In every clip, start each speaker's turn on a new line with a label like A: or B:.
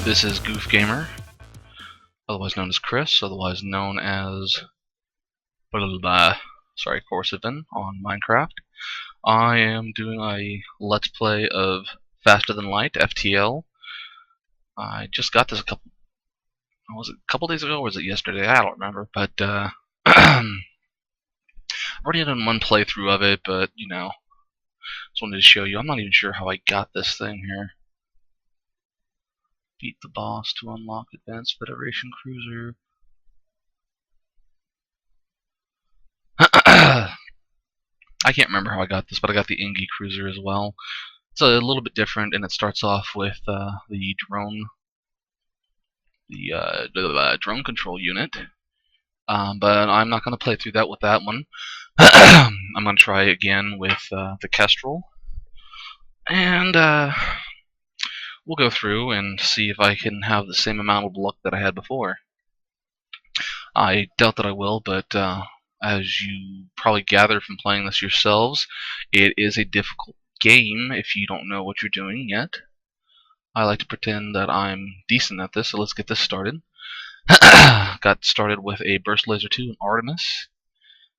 A: This is Guf Gamer, otherwise known as Chris, otherwise known as Corsivan on Minecraft. I am doing a Let's Play of Faster Than Light, FTL. I just got this a couple days ago, or was it yesterday? I don't remember, but I've already done one playthrough of it, but you know, just wanted to show you. I'm not even sure how I got this thing here. Beat the boss to unlock Advanced Federation Cruiser. I can't remember how I got this, but I got the Ingi Cruiser as well. It's a little bit different, and it starts off with the drone control unit. But I'm not going to play through that with that one. I'm going to try again with the Kestrel, and we'll go through and see if I can have the same amount of luck that I had before. I doubt that I will, but as you probably gather from playing this yourselves, it is a difficult game if you don't know what you're doing yet. I like to pretend that I'm decent at this, so let's get this started. Got started with a Burst Laser 2 and Artemis.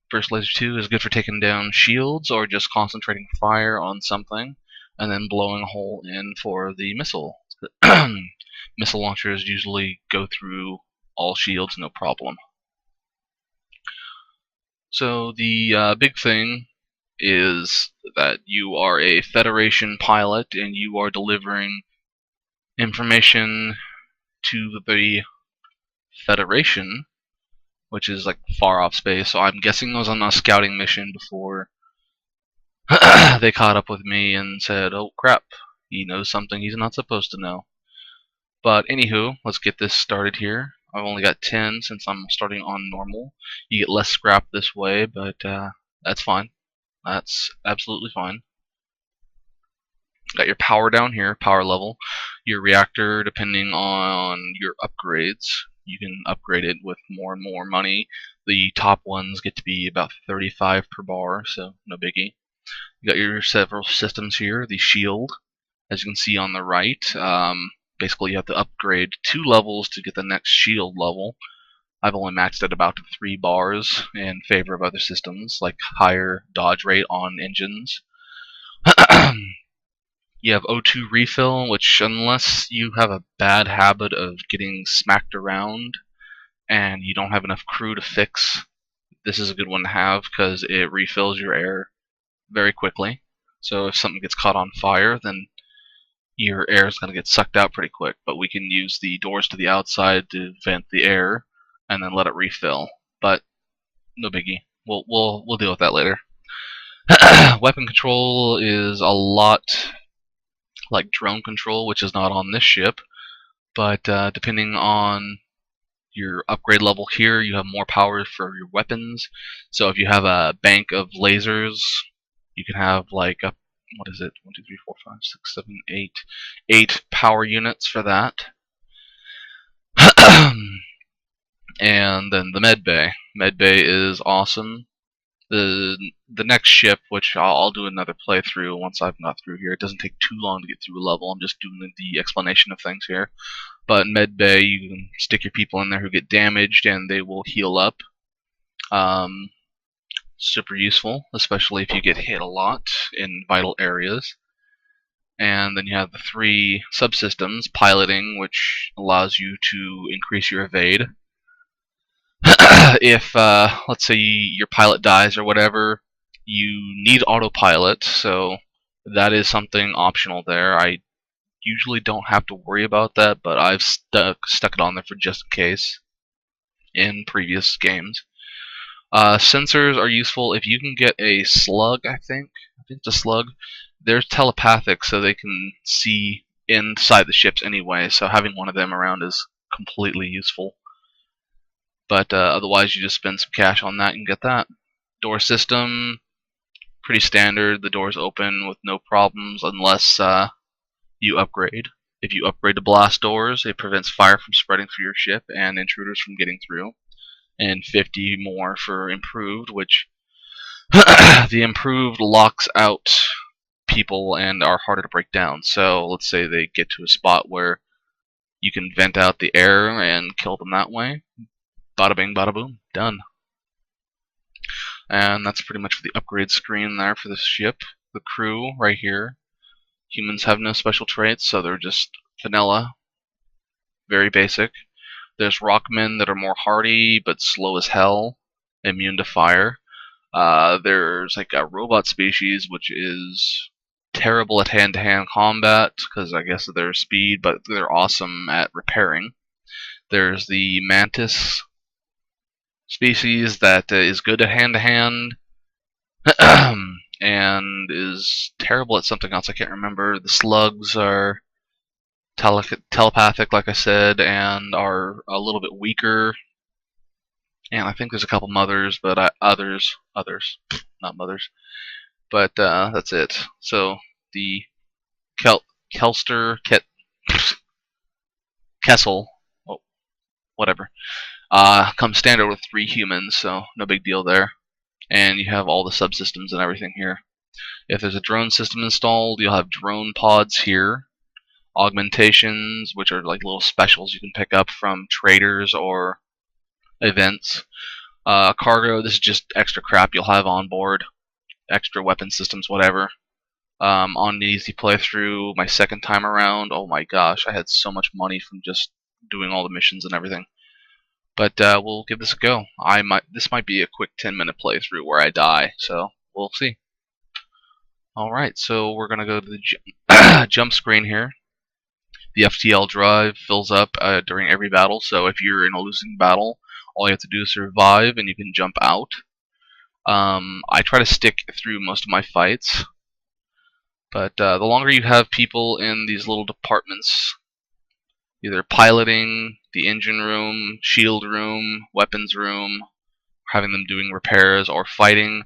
A: Burst Laser 2 is good for taking down shields or just concentrating fire on something and then blowing a hole in for the missile. Missile launchers usually go through all shields no problem. So the big thing is that you are a Federation pilot and you are delivering information to the Federation, which is like far off space. So I'm guessing I was on a scouting mission before they caught up with me and said, oh crap, he knows something he's not supposed to know. But anywho, let's get this started here. I've only got 10 since I'm starting on normal. You get less scrap this way, but that's fine. That's absolutely fine. Got your power down here, power level. Your reactor, depending on your upgrades, you can upgrade it with more and more money. The top ones get to be about 35 per bar, so no biggie. You got your several systems here. The shield, as you can see on the right. Basically, you have to upgrade 2 levels to get the next shield level. I've only maxed at about 3 bars in favor of other systems, like higher dodge rate on engines. You have O2 refill, which unless you have a bad habit of getting smacked around and you don't have enough crew to fix, this is a good one to have because it refills your air very quickly. So if something gets caught on fire, then your air is going to get sucked out pretty quick. But we can use the doors to the outside to vent the air and then let it refill. But no biggie. We'll deal with that later. Weapon control is a lot like drone control, which is not on this ship, but depending on your upgrade level here, you have more power for your weapons. So if you have a bank of lasers, you can have like a, what is it, 1, 2, 3, 4, 5, 6, 7, 8 power units for that. And then the med bay. Med bay is awesome. The next ship, which I'll do another playthrough once I've got through here. It doesn't take too long to get through a level. I'm just doing the explanation of things here. But in med bay, you can stick your people in there who get damaged, and they will heal up. Super useful, especially if you get hit a lot in vital areas. And then you have the 3 subsystems, piloting, which allows you to increase your evade. If, let's say, your pilot dies or whatever, you need autopilot, so that is something optional there. I usually don't have to worry about that, but I've stuck it on there for just in case in previous games. Sensors are useful if you can get a slug, I think it's a slug. They're telepathic, so they can see inside the ships anyway, so having one of them around is completely useful. But otherwise, you just spend some cash on that and get that. Door system, Pretty standard. The doors open with no problems unless you upgrade. If you upgrade to blast doors, it prevents fire from spreading through your ship and intruders from getting through. And 50 more for improved, which the improved locks out people and are harder to break down. So let's say they get to a spot where you can vent out the air and kill them that way. Bada bing, bada boom, done. And that's pretty much the upgrade screen there for this ship. The crew right here. Humans have no special traits, so they're just vanilla, very basic. There's rockmen that are more hardy but slow as hell, immune to fire. There's like a robot species which is terrible at hand-to-hand combat because I guess of their speed, but they're awesome at repairing. There's the mantis species that is good at hand-to-hand and is terrible at something else I can't remember. The slugs are telepathic, like I said, and are a little bit weaker. And I think there's a couple mothers, but others, not mothers. But that's it. So the Kelster, Kessel, oh, whatever, comes standard with 3 humans, so no big deal there. And you have all the subsystems and everything here. If there's a drone system installed, you'll have drone pods here. Augmentations, which are like little specials you can pick up from traders or events. Cargo, this is just extra crap you'll have on board. Extra weapon systems, whatever. On an easy playthrough, my second time around, oh my gosh, I had so much money from just doing all the missions and everything. But we'll give this a go. This might be a quick 10-minute playthrough where I die, so we'll see. Alright, so we're gonna go to the jump screen here. The FTL drive fills up during every battle, so if you're in a losing battle, all you have to do is survive and you can jump out. I try to stick through most of my fights, but the longer you have people in these little departments, either piloting, the engine room, shield room, weapons room, having them doing repairs, or fighting,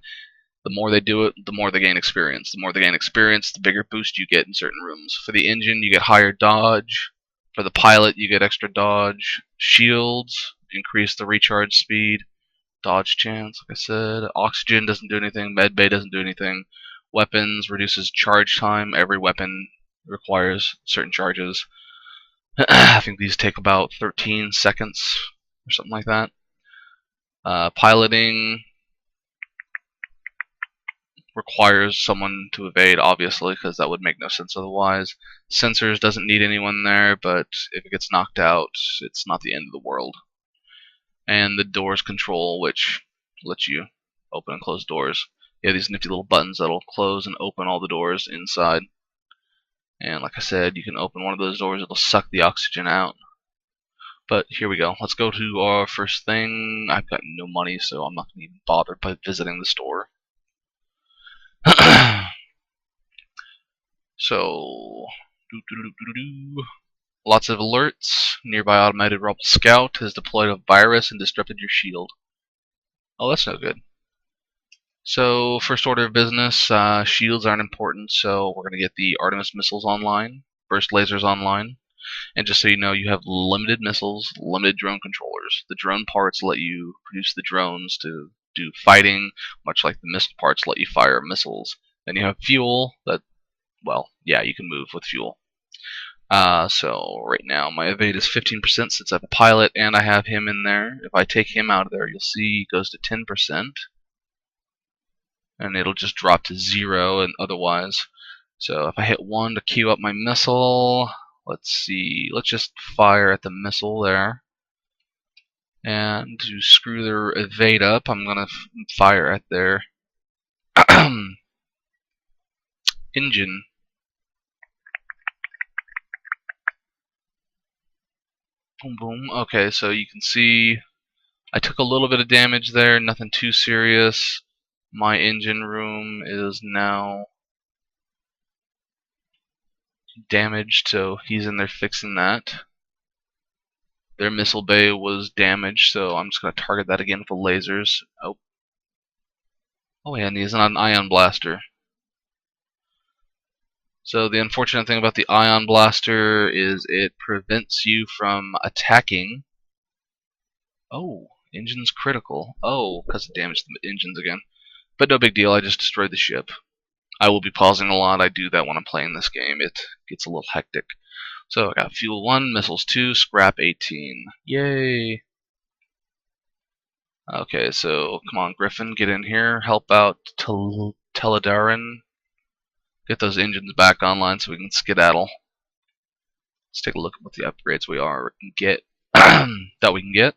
A: the more they do it, the more they gain experience. The more they gain experience, the bigger boost you get in certain rooms. For the engine, you get higher dodge. For the pilot, you get extra dodge. Shields increase the recharge speed. Dodge chance, like I said. Oxygen doesn't do anything. Medbay doesn't do anything. Weapons reduces charge time. Every weapon requires certain charges. I think these take about 13 seconds or something like that. Piloting requires someone to evade, obviously, because that would make no sense otherwise. Sensors doesn't need anyone there, but if it gets knocked out, it's not the end of the world. And the doors control, which lets you open and close doors. You have these nifty little buttons that'll close and open all the doors inside. And like I said, you can open one of those doors, it'll suck the oxygen out. But here we go. Let's go to our first thing. I've got no money, so I'm not going to even bother by visiting the store. So, lots of alerts. Nearby automated rebel scout has deployed a virus and disrupted your shield. Oh, that's no good. So, first order of business, shields aren't important, so we're going to get the Artemis missiles online, burst lasers online, and just so you know, you have limited missiles, limited drone controllers. The drone parts let you produce the drones to do fighting, much like the missile parts let you fire missiles. Then you have fuel that, well, yeah, you can move with fuel. So right now my evade is 15% since I have a pilot and I have him in there. If I take him out of there, you'll see it goes to 10%. And it'll just drop to 0 and otherwise. So if I hit 1 to queue up my missile, let's see, let's just fire at the missile there. And to screw their evade up, I'm going to fire at their engine. Boom, boom. Okay, so you can see I took a little bit of damage there, nothing too serious. My engine room is now damaged, so he's in there fixing that. Their missile bay was damaged, so I'm just going to target that again with lasers. Oh. Oh yeah, and he's not an ion blaster. So the unfortunate thing about the ion blaster is it prevents you from attacking. Oh, engine's critical. Oh, because it damaged the engines again. But no big deal, I just destroyed the ship. I will be pausing a lot. I do that when I'm playing this game. It gets a little hectic. So I got fuel 1, missiles 2, scrap 18. Yay! Okay, so come on, Griffin, get in here. Help out Teladarin. Get those engines back online so we can skedaddle. Let's take a look at what the upgrades we can get. That we can get.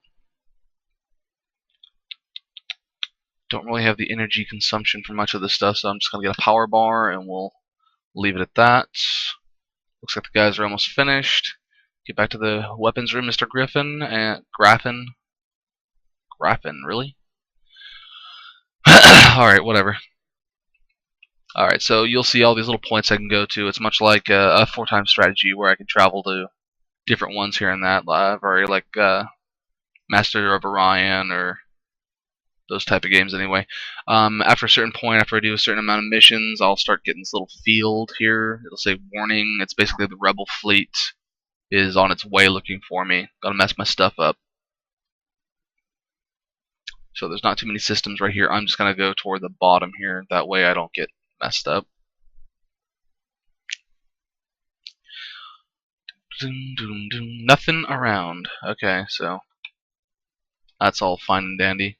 A: Don't really have the energy consumption for much of this stuff, so I'm just going to get a power bar and we'll leave it at that. Looks like the guys are almost finished. Get back to the weapons room, Mr. Griffin. And Graffin, really? Alright, whatever. Alright, so you'll see all these little points I can go to. It's much like a 4-time strategy where I can travel to different ones here and that. I've already like Master of Orion or those type of games anyway. After a certain point, after I do a certain amount of missions, I'll start getting this little field here. It'll say warning. It's basically the rebel fleet is on its way looking for me. Gotta mess my stuff up. So there's not too many systems right here. I'm just gonna go toward the bottom here. That way I don't get messed up. Nothing around. Okay, so that's all fine and dandy.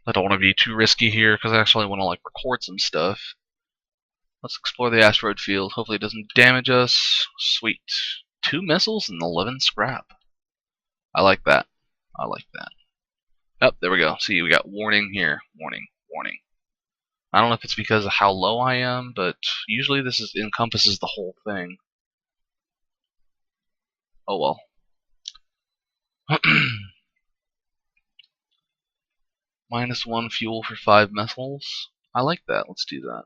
A: I don't want to be too risky here because I actually want to like record some stuff. Let's explore the asteroid field. Hopefully it doesn't damage us. Sweet. 2 missiles and 11 scrap. I like that. I like that. Oh, there we go. See, we got warning here. Warning, warning. I don't know if it's because of how low I am, but usually this encompasses the whole thing. Oh well. -1 fuel for 5 missiles. I like that. Let's do that.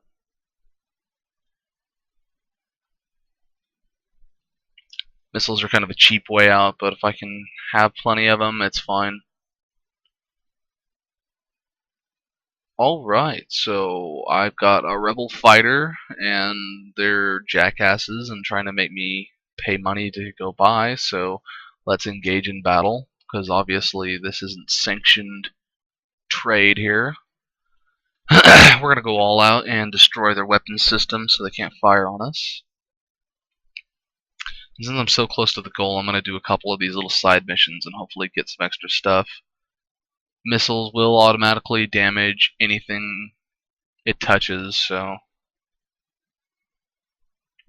A: Missiles are kind of a cheap way out, but if I can have plenty of them, it's fine. Alright, so I've got a rebel fighter, and they're jackasses and trying to make me pay money to go by, so let's engage in battle, because obviously this isn't sanctioned trade here. We're going to go all out and destroy their weapons system so they can't fire on us. And since I'm so close to the goal, I'm going to do a couple of these little side missions and hopefully get some extra stuff. Missiles will automatically damage anything it touches, so I'm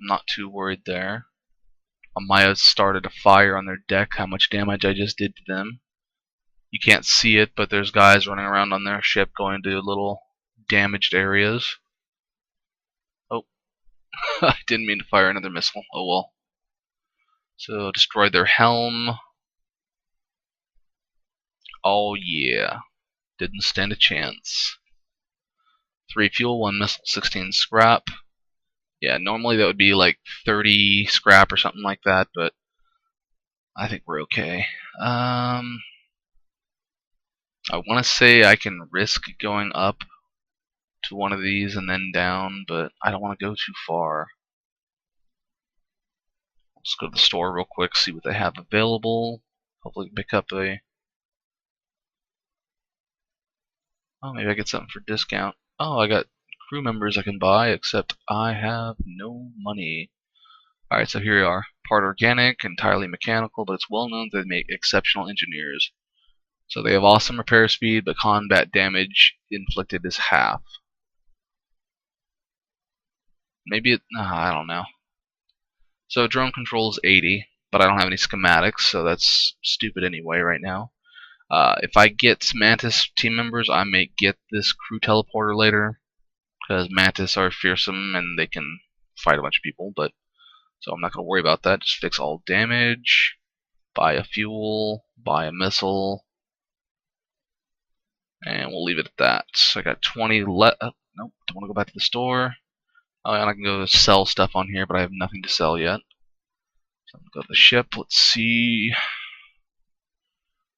A: not too worried there. I might have started a fire on their deck, how much damage I just did to them. You can't see it, but there's guys running around on their ship going to little damaged areas. Oh, I didn't mean to fire another missile. Oh well. So, destroy their helm. Oh yeah. Didn't stand a chance. 3 fuel, 1 missile, 16 scrap. Yeah, normally that would be like 30 scrap or something like that, but I think we're okay. I want to say I can risk going up to one of these and then down, but I don't want to go too far. Let's go to the store real quick, see what they have available. Hopefully pick up a... Oh, maybe I get something for discount. Oh, I got crew members I can buy, except I have no money. Alright, so here we are. Part organic, entirely mechanical, but it's well known that they make exceptional engineers. So they have awesome repair speed, but combat damage inflicted is half. Maybe it... I don't know. So drone control is 80, but I don't have any schematics, so that's stupid anyway right now. If I get Mantis team members, I may get this crew teleporter later, because Mantis are fearsome and they can fight a bunch of people, but so I'm not going to worry about that. Just fix all damage, buy a fuel, buy a missile, and we'll leave it at that. So I got 20 left. Oh, nope, don't want to go back to the store. Oh, and I can go sell stuff on here, but I have nothing to sell yet. So I'm going to go to the ship. Let's see.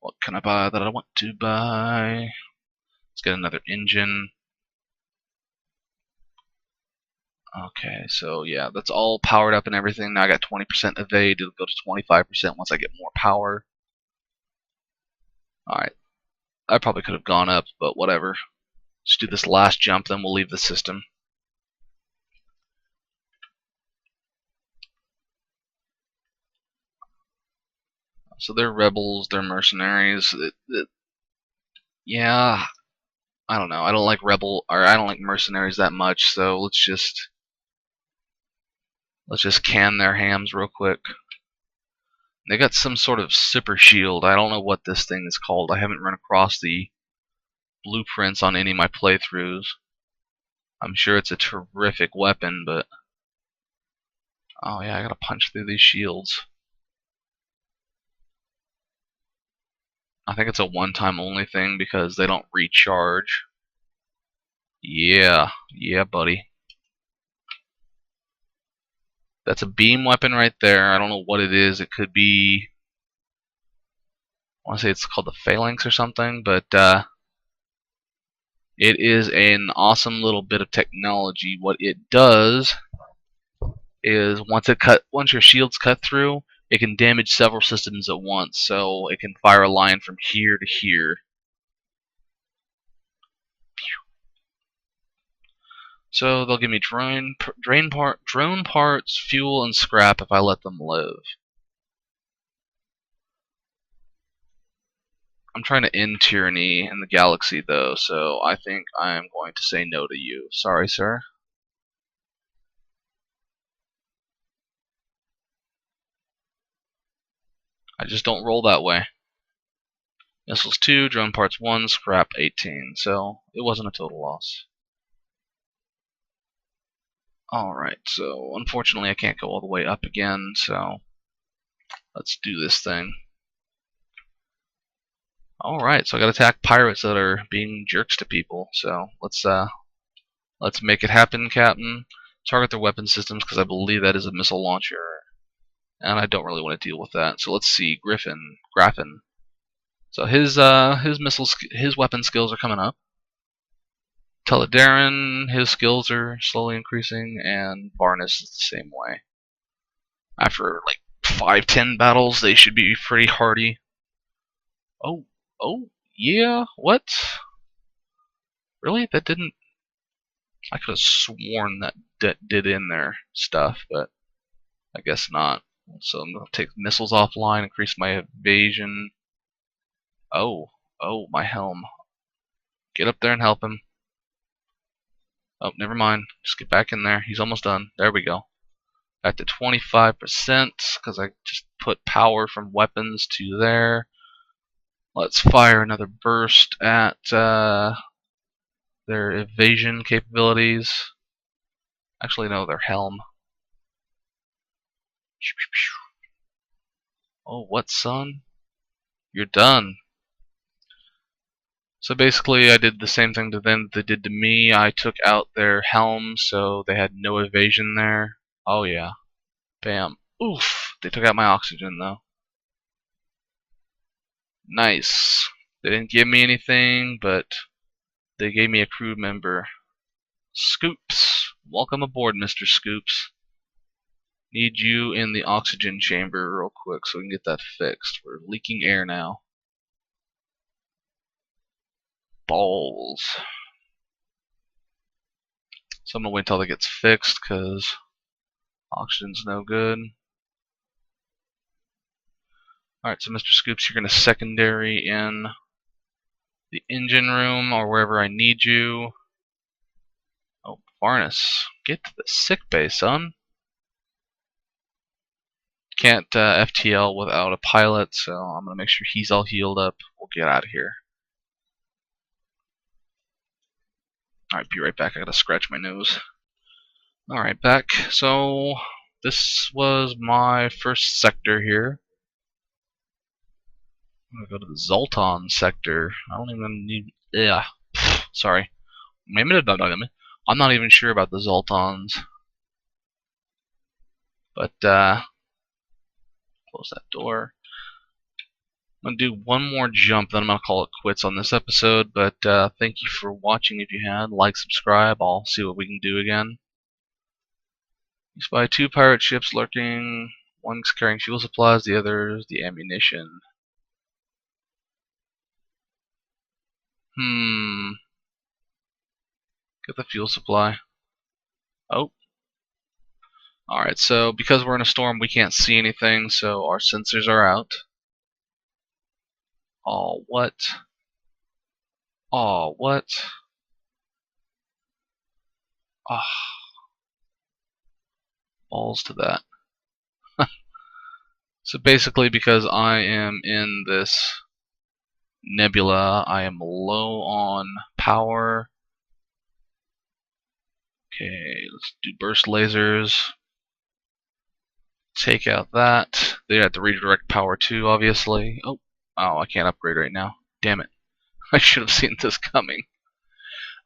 A: What can I buy that I want to buy? Let's get another engine. Okay, so yeah, that's all powered up and everything. Now I got 20% evade. It'll go to 25% once I get more power. Alright, I probably could have gone up, but whatever. Let's do this last jump, then we'll leave the system. So they're rebels, they're mercenaries. Yeah, I don't know. I don't like I don't like mercenaries that much. So let's just can their hams real quick. They got some sort of super shield. I don't know what this thing is called. I haven't run across the blueprints on any of my playthroughs. I'm sure it's a terrific weapon, but oh yeah, I gotta punch through these shields. I think it's a one-time only thing because they don't recharge. Yeah, yeah, buddy. That's a beam weapon right there. I don't know what it is. It could be, I want to say it's called the Phalanx or something, but it is an awesome little bit of technology. What it does is once your shield's cut through, it can damage several systems at once. So it can fire a line from here to here. So they'll give me drone parts, fuel, and scrap if I let them live. I'm trying to end tyranny in the galaxy, though, so I think I'm going to say no to you. Sorry, sir. I just don't roll that way. Missiles 2, drone parts 1, scrap 18, so it wasn't a total loss. Alright, so unfortunately I can't go all the way up again, so let's do this thing. Alright, so I gotta attack pirates that are being jerks to people, so let's make it happen, Captain. Target their weapon systems, because I believe that is a missile launcher, and I don't really want to deal with that. So let's see, Graffin. So his weapon skills are coming up. Teledarin, his skills are slowly increasing, and Varnus is the same way. After like 5-10 battles, they should be pretty hardy. Oh, yeah, what? Really? That didn't... I could have sworn that did in their stuff, but I guess not. So I'm going to take missiles offline, increase my evasion. Oh, my helm. Get up there and help him. Oh, never mind. Just get back in there. He's almost done. There we go. Back to 25% because I just put power from weapons to there. Let's fire another burst at their evasion capabilities. Actually, no, their helm. Oh, what, son? You're done. So basically, I did the same thing to them that they did to me. I took out their helm, so they had no evasion there. Oh, yeah. Bam. Oof. They took out my oxygen, though. Nice. They didn't give me anything, but they gave me a crew member. Scoops. Welcome aboard, Mr. Scoops. Need you in the oxygen chamber real quick so we can get that fixed. We're leaking air now. Balls. So I'm gonna wait until that gets fixed because oxygen's no good. Alright, so Mr. Scoops, you're gonna secondary in the engine room or wherever I need you. Oh, Varnus. Get to the sick bay, son. Can't FTL without a pilot, so I'm gonna make sure he's all healed up. We'll get out of here. Alright, be right back. I gotta scratch my nose. Alright, back. So, this was my first sector here. I'm gonna go to the Zoltan sector. I don't even need. Yeah. Sorry. I'm not even sure about the Zoltans. But, close that door. I'm going to do one more jump, then I'm going to call it quits on this episode, but thank you for watching if you had. Like, subscribe, I'll see what we can do again. You spy 2 pirate ships lurking, one's carrying fuel supplies, the other's the ammunition. Get the fuel supply. Oh. Alright, so because we're in a storm, we can't see anything, so our sensors are out. Oh, what? Oh, what? Oh, balls to that. So basically, because I am in this nebula, I am low on power. Okay, let's do burst lasers. Take out that. They have to redirect power too, obviously. Oh, I can't upgrade right now. Damn it. I should have seen this coming.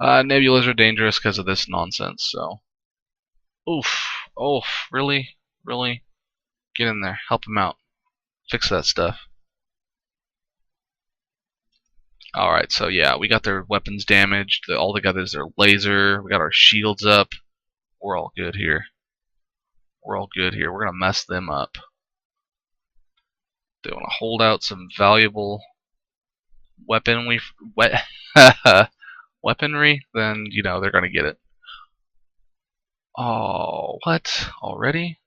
A: Nebulas are dangerous because of this nonsense, so. Oof. Oof. Really? Really? Get in there. Help him out. Fix that stuff. Alright, so yeah, we got their weapons damaged. All they got is their laser. We got our shields up. We're all good here. We're all good here. We're going to mess them up. They want to hold out some valuable weaponry, weaponry, then, you know, they're going to get it. Oh, what? Already?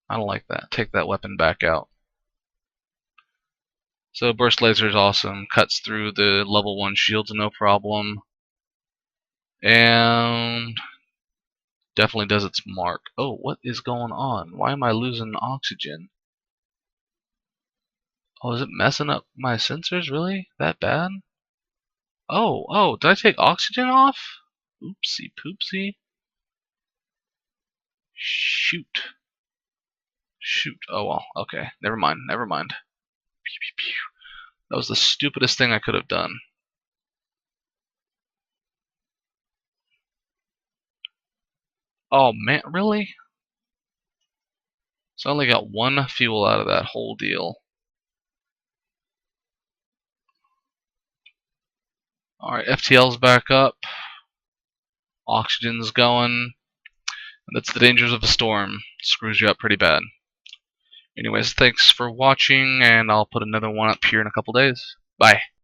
A: I don't like that. Take that weapon back out. So burst laser is awesome. Cuts through the level 1 shields no problem. And definitely does its mark. Oh, what is going on? Why am I losing oxygen? Oh, is it messing up my sensors? Really? That bad? Oh, did I take oxygen off? Oopsie poopsie. Shoot. Oh well, okay. Never mind. That was the stupidest thing I could have done. Oh man, really? So I only got 1 fuel out of that whole deal. Alright, FTL's back up. Oxygen's going. That's the dangers of a storm. Screws you up pretty bad. Anyways, thanks for watching, and I'll put another one up here in a couple days. Bye.